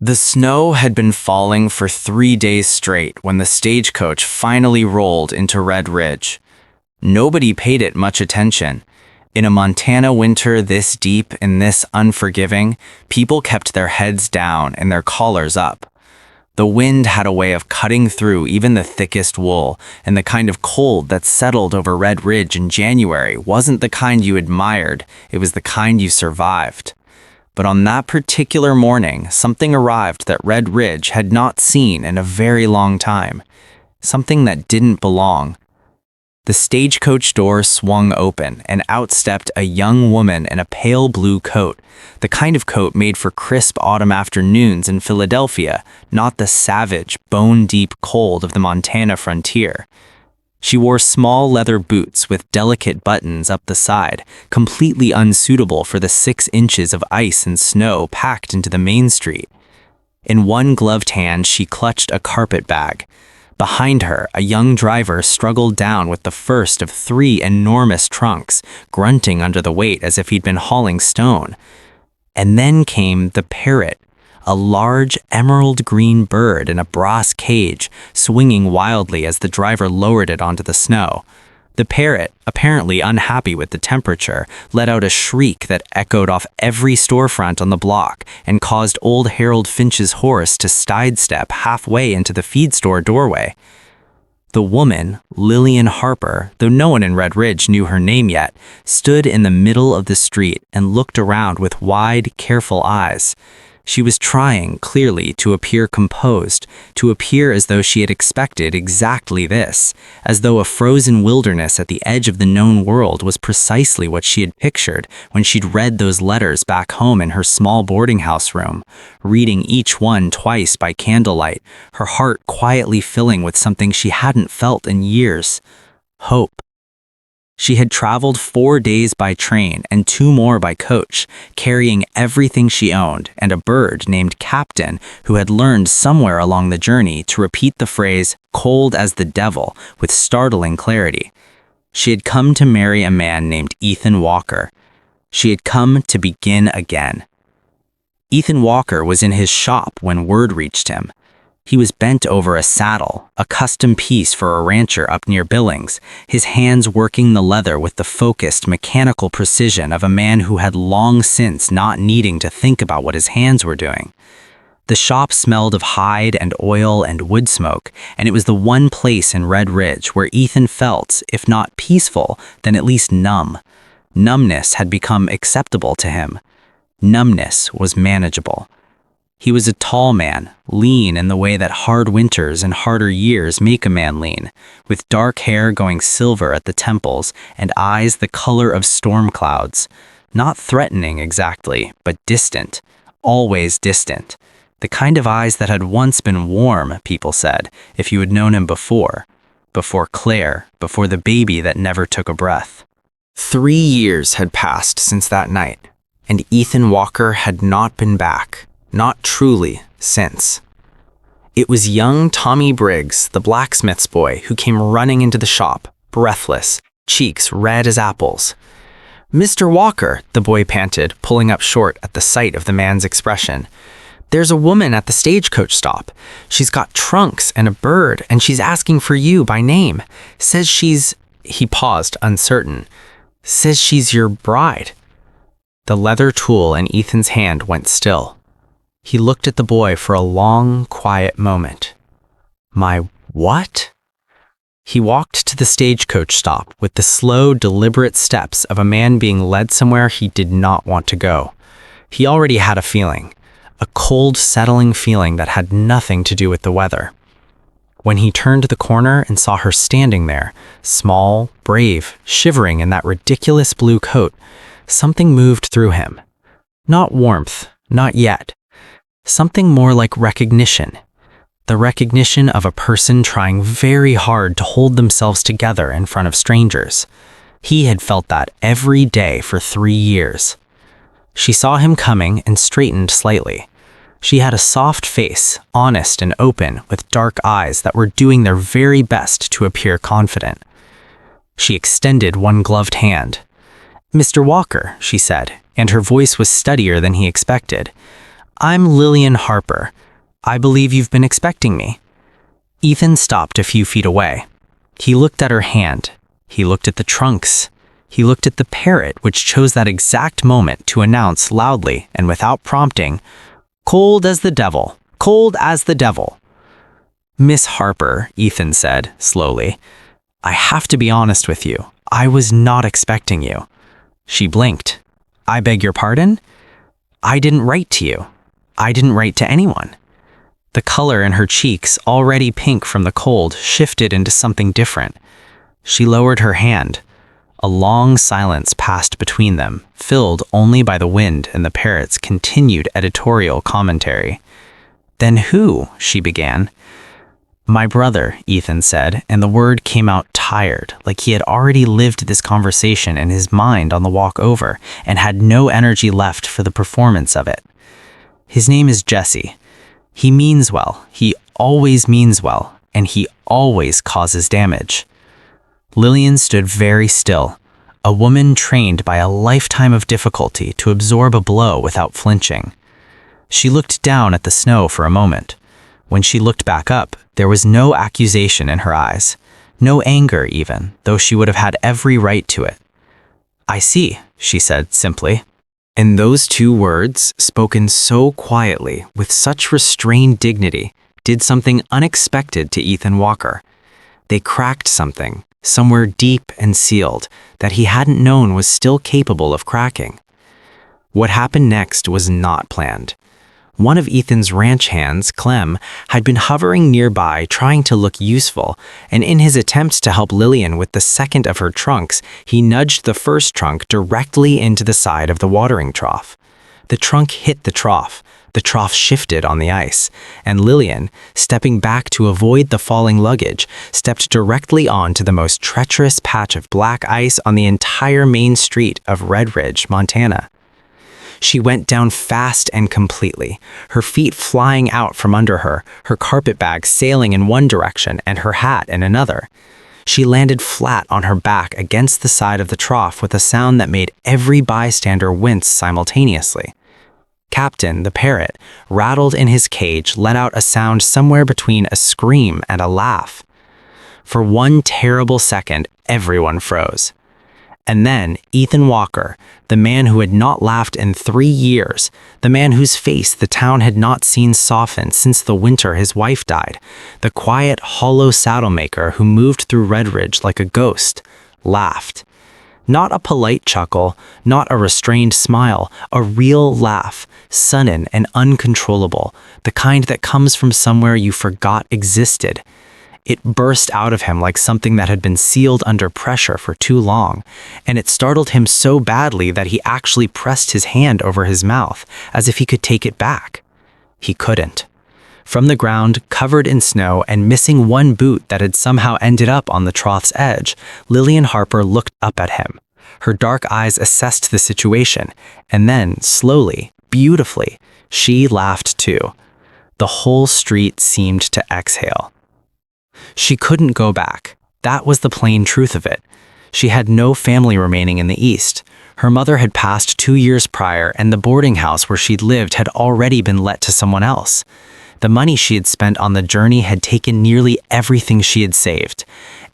The snow had been falling for 3 days straight when the stagecoach finally rolled into Red Ridge. Nobody paid it much attention. In a Montana winter this deep and this unforgiving, people kept their heads down and their collars up. The wind had a way of cutting through even the thickest wool, and the kind of cold that settled over Red Ridge in January wasn't the kind you admired, it was the kind you survived. But on that particular morning, something arrived that Red Ridge had not seen in a very long time. Something that didn't belong. The stagecoach door swung open, and out stepped a young woman in a pale blue coat, the kind of coat made for crisp autumn afternoons in Philadelphia, not the savage, bone-deep cold of the Montana frontier. She wore small leather boots with delicate buttons up the side, completely unsuitable for the 6 inches of ice and snow packed into the main street. In one gloved hand, she clutched a carpet bag. Behind her, a young driver struggled down with the first of 3 enormous trunks, grunting under the weight as if he'd been hauling stone. And then came the parrot, a large emerald green bird in a brass cage, swinging wildly as the driver lowered it onto the snow. The parrot, apparently unhappy with the temperature, let out a shriek that echoed off every storefront on the block and caused old Harold Finch's horse to sidestep halfway into the feed store doorway. The woman, Lillian Harper, though no one in Red Ridge knew her name yet, stood in the middle of the street and looked around with wide, careful eyes. She was trying, clearly, to appear composed, to appear as though she had expected exactly this, as though a frozen wilderness at the edge of the known world was precisely what she had pictured when she'd read those letters back home in her small boarding house room, reading each one twice by candlelight, her heart quietly filling with something she hadn't felt in years: hope. She had traveled 4 days by train and 2 more by coach, carrying everything she owned and a bird named Captain who had learned somewhere along the journey to repeat the phrase "cold as the devil" with startling clarity. She had come to marry a man named Ethan Walker. She had come to begin again. Ethan Walker was in his shop when word reached him. He was bent over a saddle, a custom piece for a rancher up near Billings, his hands working the leather with the focused, mechanical precision of a man who had long since not needing to think about what his hands were doing. The shop smelled of hide and oil and wood smoke, and it was the one place in Red Ridge where Ethan felt, if not peaceful, then at least numb. Numbness had become acceptable to him. Numbness was manageable. He was a tall man, lean in the way that hard winters and harder years make a man lean, with dark hair going silver at the temples and eyes the color of storm clouds. Not threatening exactly, but distant, always distant. The kind of eyes that had once been warm, people said, if you had known him before Claire, before the baby that never took a breath. 3 years had passed since that night, and Ethan Walker had not been back. Not truly, since. It was young Tommy Briggs, the blacksmith's boy, who came running into the shop, breathless, cheeks red as apples. "Mr. Walker," the boy panted, pulling up short at the sight of the man's expression. "There's a woman at the stagecoach stop. She's got trunks and a bird, and she's asking for you by name. Says she's—" He paused, uncertain. "Says she's your bride." The leather tool in Ethan's hand went still. He looked at the boy for a long, quiet moment. "My what?" He walked to the stagecoach stop with the slow, deliberate steps of a man being led somewhere he did not want to go. He already had a feeling, a cold, settling feeling that had nothing to do with the weather. When he turned the corner and saw her standing there, small, brave, shivering in that ridiculous blue coat, something moved through him. Not warmth, not yet. Something more like recognition. The recognition of a person trying very hard to hold themselves together in front of strangers. He had felt that every day for 3 years. She saw him coming and straightened slightly. She had a soft face, honest and open, with dark eyes that were doing their very best to appear confident. She extended one gloved hand. "Mr. Walker," she said, and her voice was steadier than he expected. I'm Lillian Harper. I believe you've been expecting me." Ethan stopped a few feet away. He looked at her hand. He looked at the trunks. He looked at the parrot, which chose that exact moment to announce loudly and without prompting, "Cold as the devil, cold as the devil." "Miss Harper," Ethan said, slowly, "I have to be honest with you. I was not expecting you." She blinked. "I beg your pardon?" "I didn't write to you. I didn't write to anyone." The color in her cheeks, already pink from the cold, shifted into something different. She lowered her hand. A long silence passed between them, filled only by the wind and the parrot's continued editorial commentary. "Then who?" she began. "My brother," Ethan said, and the word came out tired, like he had already lived this conversation in his mind on the walk over and had no energy left for the performance of it. "His name is Jesse. He means well. He always means well, and he always causes damage." Lillian stood very still, a woman trained by a lifetime of difficulty to absorb a blow without flinching. She looked down at the snow for a moment. When she looked back up, there was no accusation in her eyes, no anger even, though she would have had every right to it. "I see," she said simply. And those two words, spoken so quietly, with such restrained dignity, did something unexpected to Ethan Walker. They cracked something, somewhere deep and sealed, that he hadn't known was still capable of cracking. What happened next was not planned. One of Ethan's ranch hands, Clem, had been hovering nearby trying to look useful, and in his attempts to help Lillian with the second of her trunks, he nudged the first trunk directly into the side of the watering trough. The trunk hit the trough shifted on the ice, and Lillian, stepping back to avoid the falling luggage, stepped directly onto the most treacherous patch of black ice on the entire main street of Red Ridge, Montana. She went down fast and completely, her feet flying out from under her, her carpet bag sailing in one direction and her hat in another. She landed flat on her back against the side of the trough with a sound that made every bystander wince simultaneously. Captain, the parrot, rattled in his cage, let out a sound somewhere between a scream and a laugh. For one terrible second, everyone froze. And then Ethan Walker, the man who had not laughed in 3 years, the man whose face the town had not seen soften since the winter his wife died, the quiet, hollow saddlemaker who moved through Red Ridge like a ghost, laughed. Not a polite chuckle, not a restrained smile, a real laugh, sudden and uncontrollable, the kind that comes from somewhere you forgot existed. It burst out of him like something that had been sealed under pressure for too long, and it startled him so badly that he actually pressed his hand over his mouth, as if he could take it back. He couldn't. From the ground, covered in snow and missing one boot that had somehow ended up on the trough's edge, Lillian Harper looked up at him. Her dark eyes assessed the situation, and then, slowly, beautifully, she laughed too. The whole street seemed to exhale. She couldn't go back. That was the plain truth of it. She had no family remaining in the East. Her mother had passed 2 years prior, and the boarding house where she'd lived had already been let to someone else. The money she had spent on the journey had taken nearly everything she had saved,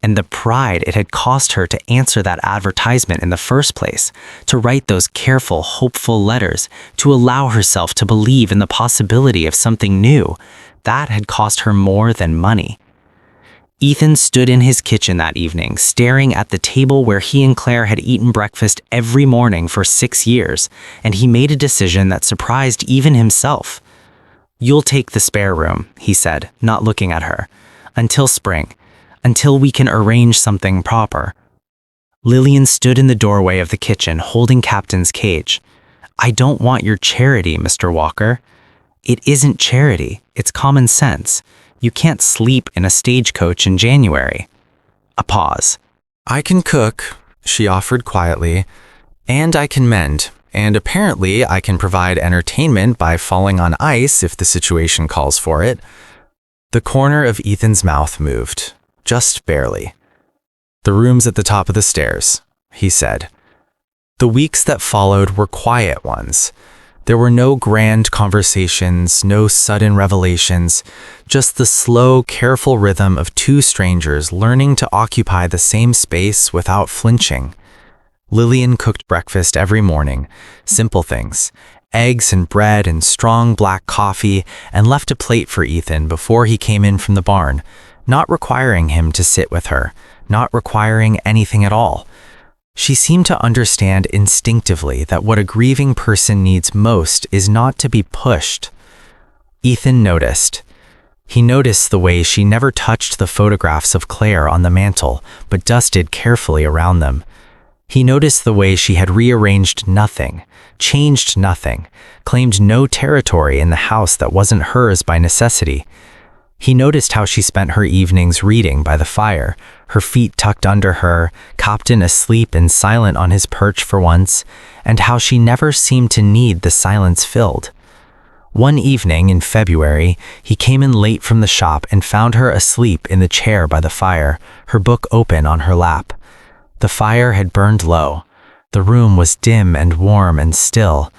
and the pride it had cost her to answer that advertisement in the first place, to write those careful, hopeful letters, to allow herself to believe in the possibility of something new, that had cost her more than money. Ethan stood in his kitchen that evening, staring at the table where he and Claire had eaten breakfast every morning for 6 years, and he made a decision that surprised even himself. "You'll take the spare room," he said, not looking at her, "until spring, until we can arrange something proper." Lillian stood in the doorway of the kitchen, holding Captain's cage. "I don't want your charity, Mr. Walker." "It isn't charity, it's common sense. You can't sleep in a stagecoach in January." A pause. "I can cook," she offered quietly, "and I can mend, and apparently I can provide entertainment by falling on ice if the situation calls for it." The corner of Ethan's mouth moved, just barely. "The room's at the top of the stairs," he said. The weeks that followed were quiet ones. There were no grand conversations, no sudden revelations, just the slow, careful rhythm of two strangers learning to occupy the same space without flinching. Lillian cooked breakfast every morning, simple things, eggs and bread and strong black coffee, and left a plate for Ethan before he came in from the barn, not requiring him to sit with her, not requiring anything at all. She seemed to understand instinctively that what a grieving person needs most is not to be pushed. Ethan noticed. He noticed the way she never touched the photographs of Claire on the mantel, but dusted carefully around them. He noticed the way she had rearranged nothing, changed nothing, claimed no territory in the house that wasn't hers by necessity. He noticed how she spent her evenings reading by the fire, her feet tucked under her, Captain asleep and silent on his perch for once, and how she never seemed to need the silence filled. One evening in February, he came in late from the shop and found her asleep in the chair by the fire, her book open on her lap. The fire had burned low. The room was dim and warm and still,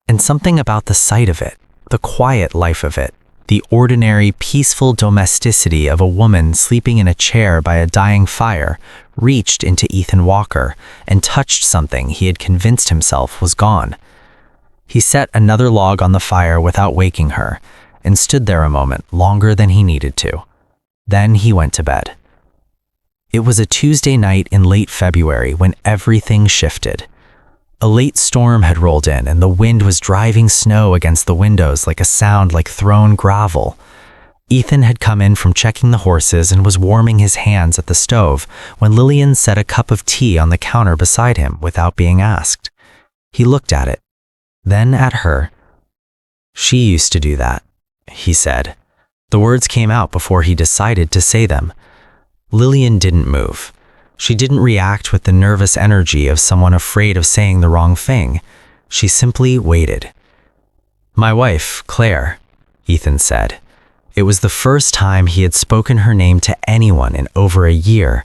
and something about the sight of it, the quiet life of it, the ordinary, peaceful domesticity of a woman sleeping in a chair by a dying fire, reached into Ethan Walker and touched something he had convinced himself was gone. He set another log on the fire without waking her, and stood there a moment longer than he needed to. Then he went to bed. It was a Tuesday night in late February when everything shifted. A late storm had rolled in, and the wind was driving snow against the windows like a sound like thrown gravel. Ethan had come in from checking the horses and was warming his hands at the stove when Lillian set a cup of tea on the counter beside him without being asked. He looked at it, then at her. "She used to do that," he said. The words came out before he decided to say them. Lillian didn't move. She didn't react with the nervous energy of someone afraid of saying the wrong thing. She simply waited. "My wife, Claire," Ethan said. It was the first time he had spoken her name to anyone in over a year.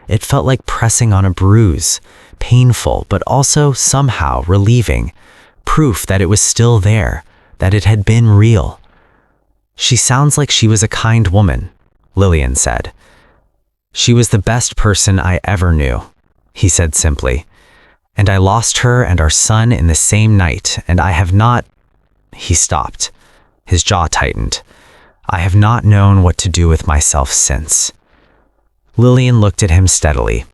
It felt like pressing on a bruise, painful but also somehow relieving, proof that it was still there, that it had been real. "She sounds like she was a kind woman," Lillian said. "She was the best person I ever knew," he said simply. "And I lost her and our son in the same night, and I have not—" He stopped. His jaw tightened. "I have not known what to do with myself since." Lillian looked at him steadily.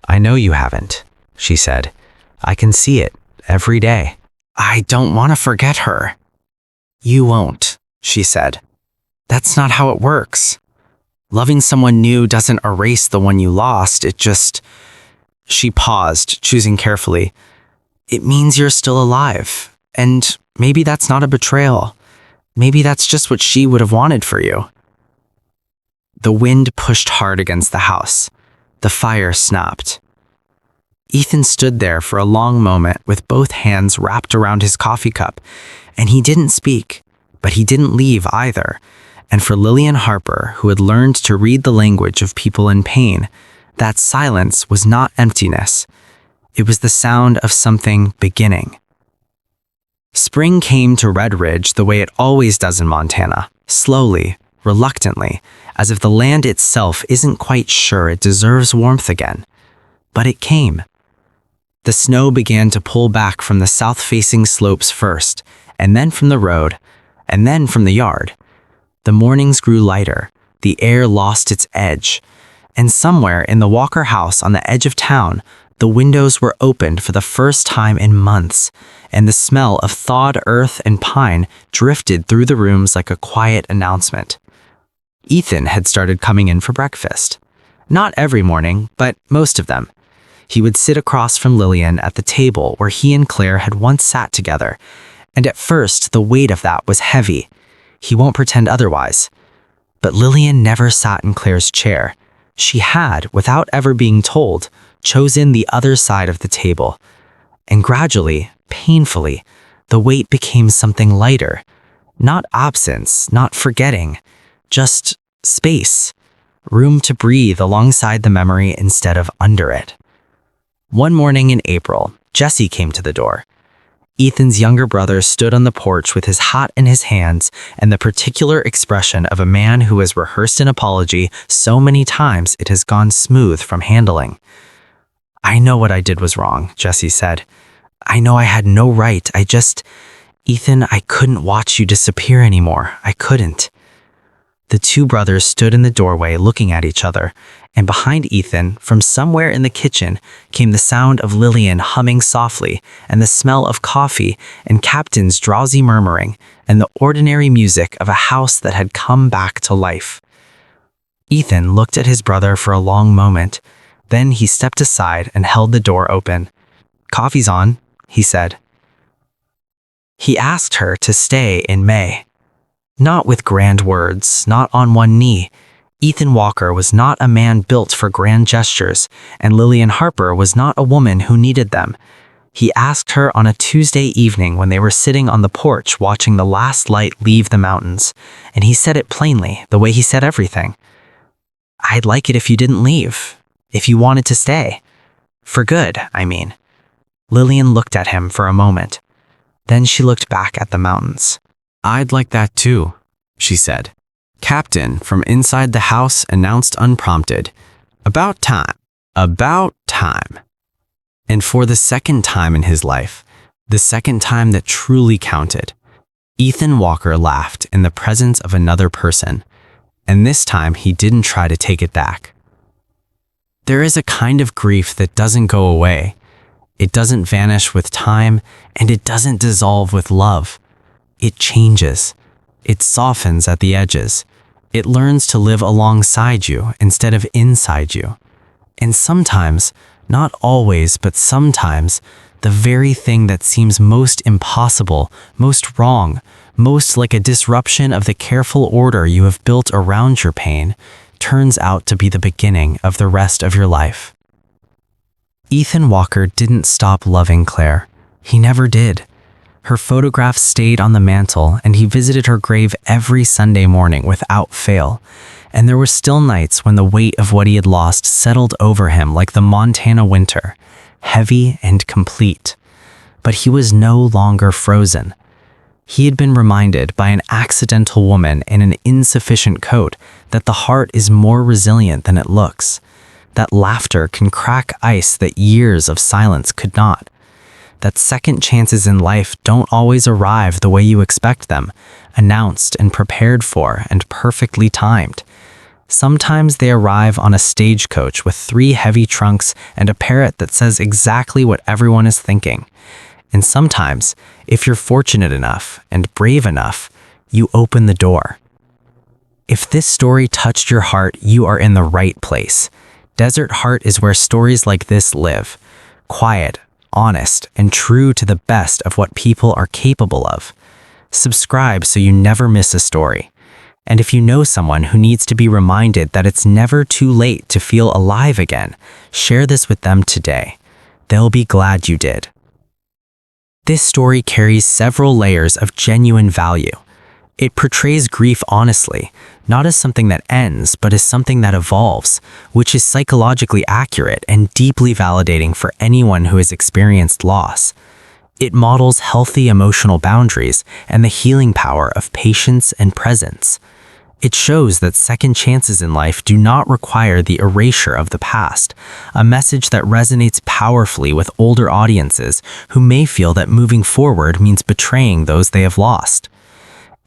"I know you haven't," she said. "I can see it every day." "I don't want to forget her." "You won't," she said. "That's not how it works. Loving someone new doesn't erase the one you lost, it just—" She paused, choosing carefully. "It means you're still alive, and maybe that's not a betrayal. Maybe that's just what she would have wanted for you." The wind pushed hard against the house. The fire snapped. Ethan stood there for a long moment with both hands wrapped around his coffee cup, and he didn't speak, but he didn't leave either. And for Lillian Harper, who had learned to read the language of people in pain, that silence was not emptiness. It was the sound of something beginning. Spring came to Red Ridge the way it always does in Montana, slowly, reluctantly, as if the land itself isn't quite sure it deserves warmth again. But it came. The snow began to pull back from the south-facing slopes first, and then from the road, and then from the yard. The mornings grew lighter, the air lost its edge, and somewhere in the Walker house on the edge of town, the windows were opened for the first time in months, and the smell of thawed earth and pine drifted through the rooms like a quiet announcement. Ethan had started coming in for breakfast. Not every morning, but most of them. He would sit across from Lillian at the table where he and Claire had once sat together, and at first the weight of that was heavy. He won't pretend otherwise. But Lillian never sat in Claire's chair. She had, without ever being told, chosen the other side of the table. And gradually, painfully, the weight became something lighter. Not absence, not forgetting, just space. Room to breathe alongside the memory instead of under it. One morning in April, Jessie came to the door. Ethan's younger brother stood on the porch with his hat in his hands and the particular expression of a man who has rehearsed an apology so many times it has gone smooth from handling. "I know what I did was wrong," Jesse said. "I know I had no right. Ethan, I couldn't watch you disappear anymore. I couldn't." The two brothers stood in the doorway looking at each other, and behind Ethan, from somewhere in the kitchen, came the sound of Lillian humming softly, and the smell of coffee, and Captain's drowsy murmuring, and the ordinary music of a house that had come back to life. Ethan looked at his brother for a long moment. Then he stepped aside and held the door open. "Coffee's on," he said. He asked her to stay in May. Not with grand words, not on one knee. Ethan Walker was not a man built for grand gestures, and Lillian Harper was not a woman who needed them. He asked her on a Tuesday evening when they were sitting on the porch watching the last light leave the mountains, and he said it plainly, the way he said everything. "I'd like it if you didn't leave, if you wanted to stay. For good, I mean." Lillian looked at him for a moment. Then she looked back at the mountains. "I'd like that too," she said. Captain, from inside the house, announced unprompted, "About time. About time." And for the second time in his life, the second time that truly counted, Ethan Walker laughed in the presence of another person, and this time he didn't try to take it back. There is a kind of grief that doesn't go away. It doesn't vanish with time, and it doesn't dissolve with love. It changes. It softens at the edges. It learns to live alongside you instead of inside you. And sometimes, not always, but sometimes, the very thing that seems most impossible, most wrong, most like a disruption of the careful order you have built around your pain, turns out to be the beginning of the rest of your life. Ethan Walker didn't stop loving Claire. He never did. Her photographs stayed on the mantle, and he visited her grave every Sunday morning without fail. And there were still nights when the weight of what he had lost settled over him like the Montana winter, heavy and complete. But he was no longer frozen. He had been reminded by an accidental woman in an insufficient coat that the heart is more resilient than it looks, that laughter can crack ice that years of silence could not, that second chances in life don't always arrive the way you expect them, announced and prepared for and perfectly timed. Sometimes they arrive on a stagecoach with 3 heavy trunks and a parrot that says exactly what everyone is thinking. And sometimes, if you're fortunate enough and brave enough, you open the door. If this story touched your heart, you are in the right place. Desert Heart is where stories like this live. Quiet, honest, and true to the best of what people are capable of. Subscribe so you never miss a story. And if you know someone who needs to be reminded that it's never too late to feel alive again, share this with them today. They'll be glad you did. This story carries several layers of genuine value. It portrays grief honestly, not as something that ends, but as something that evolves, which is psychologically accurate and deeply validating for anyone who has experienced loss. It models healthy emotional boundaries and the healing power of patience and presence. It shows that second chances in life do not require the erasure of the past, a message that resonates powerfully with older audiences who may feel that moving forward means betraying those they have lost.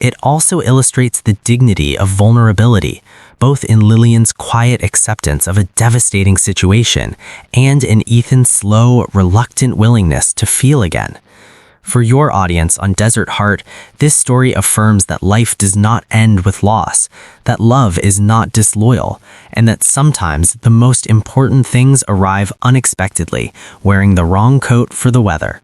It also illustrates the dignity of vulnerability, both in Lillian's quiet acceptance of a devastating situation and in Ethan's slow, reluctant willingness to feel again. For your audience on Desert Heart, this story affirms that life does not end with loss, that love is not disloyal, and that sometimes the most important things arrive unexpectedly, wearing the wrong coat for the weather.